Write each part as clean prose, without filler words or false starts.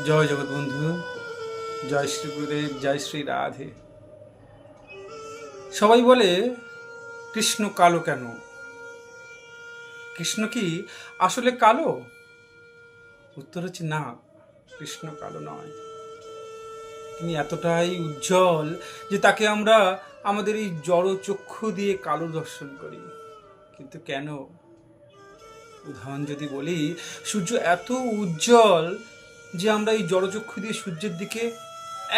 জয় জগৎবন্ধু, জয় শ্রী গুরুদেব, জয় শ্রী রাধে। সবাই বলে কৃষ্ণ কালো কেন? কৃষ্ণ কি আসলে কালো? উত্তর হচ্ছে না, কৃষ্ণ কালো নয়। তিনি এতটাই উজ্জ্বল যে তাকে আমরা আমাদের এই জড় চক্ষু দিয়ে কালো দর্শন করি। কিন্তু কেন? উদাহরণ যদি বলি, সূর্য এত উজ্জ্বল যে আমরা এই জড়চক্ষু দিয়ে সূর্যের দিকে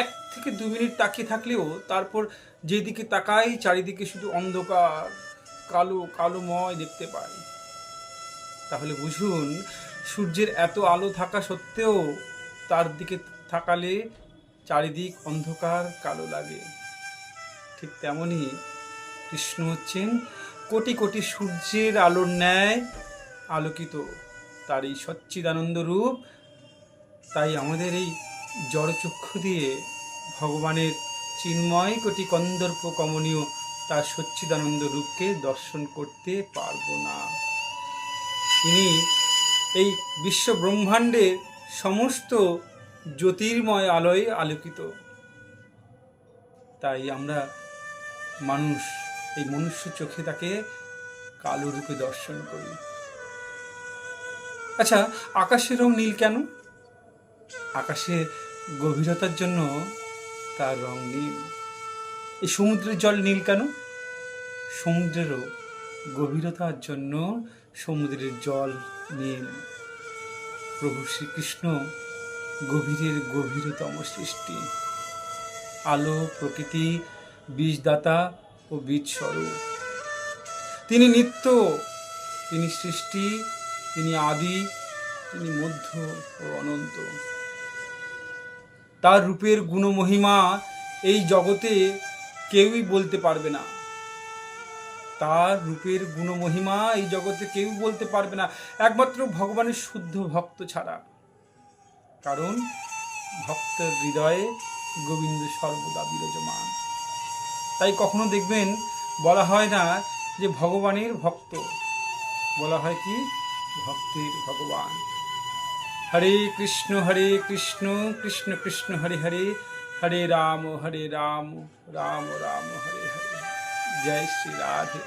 1 থেকে 2 মিনিট তাকিয়ে থাকলেও তারপর যেদিকে তাকাই চারিদিকে শুধু অন্ধকার, কালো কালোময় দেখতে পাই। তাহলে বুঝুন, সূর্যের এত আলো থাকা সত্ত্বেও তার দিকে তাকালে চারিদিক অন্ধকার কালো লাগে। ঠিক তেমনই কৃষ্ণ হচ্ছেন কোটি কোটি সূর্যের আলোর ন্যায় আলোকিত, তার এই সচ্চিদানন্দ রূপ। তাই আমাদের এই জড়চক্ষু দিয়ে ভগবানের চিন্ময় কোটি কন্দর্প কমনীয় তার সচ্চিদানন্দ রূপকে দর্শন করতে পারবো না। তিনি এই বিশ্ব ব্রহ্মাণ্ডের সমস্ত জ্যোতির্ময় আলোয় আলোকিত। তাই আমরা মানুষ এই মনুষ্য চোখে তাকে কালো রূপে দর্শন করি। আচ্ছা, আকাশের রং নীল কেন? আকাশের গভীরতার জন্য তার রং নীল। এই সমুদ্রের জল নীল কেন? সমুদ্রেরও গভীরতার জন্য সমুদ্রের জল নীল। প্রভু শ্রীকৃষ্ণ গভীরের গভীরতম সৃষ্টি, আলো, প্রকৃতি, বীজদাতা ও বীজ স্বরূপ। তিনি নিত্য, তিনি সৃষ্টি, তিনি আদি, তিনি মধ্য ও অনন্ত। তার রূপের গুণমহিমা এই জগতে কেউই বলতে পারবে না। তার রূপের গুণমহিমা এই জগতে কেউ বলতে পারবে না, একমাত্র ভগবানের শুদ্ধ ভক্ত ছাড়া। কারণ ভক্তের হৃদয়ে গোবিন্দ সর্বদা বিরাজমান। তাই কখনো দেখবেন বলা হয় না যে ভগবানের ভক্ত, বলা হয় কি ভক্তের ভগবান। হরে কৃষ্ণ কৃষ্ণ কৃষ্ণ হরে হরে, হরে রাম রাম রাম রাম হরে হরে। জয় শ্রী রাধে।